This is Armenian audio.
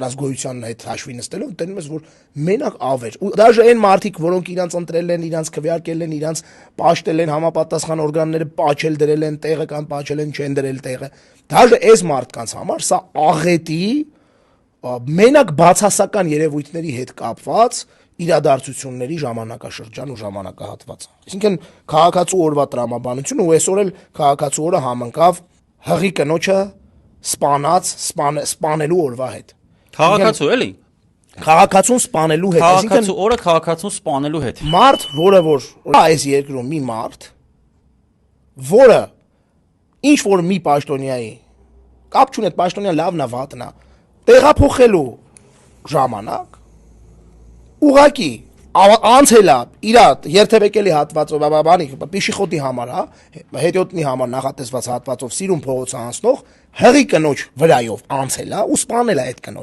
ռազմգոյության հետ հաշվի նստելով տենում ես, որ մենակ ավեր։ Ու դաժե այն մարդիկ, որոնք իրանց ընտրել են, իրանց քվեարկել են, իրանց պաշտել են, համապատասխան օրգանները պաչել դրել են տեղը կամ պաչել են չեն դրել տեղը։ Դաժե այս մարդկանց համար սա աղետի մենակ բացասական երևույթների հետ կապված իրադարձությունների ժամանակաշրջան ու ժամանակահատված։ Այսինքն քաղաքացու օրվա տրամաբանությունը ու այսօր էլ քաղաքացու օրը համընկավ հղի կնոջը սպանելու օրվա հետ։ Քաղաքացու էլի։ Քաղաքացուն սպանելու հետ, Քաղաքացու օրը քաղաքացուն սպանելու հետ։ Մարդ, որը որ այս երկրում մի մարդ, որը ինչ որ մի պաշտոնյայի կապ չունի, այդ պաշտոնյա լավն է, վատն է, տեղափոխելու ժամանակ ուղակի անցել է իր երթևեկելի հատվածով, բանի պիշիխոտի համար, հետիոտնի համար նախատեսված հատվածով սիրուն փողոցը անցնող հղի կնոջ վրայով անցել է ու սպանել է այդ կնոջ։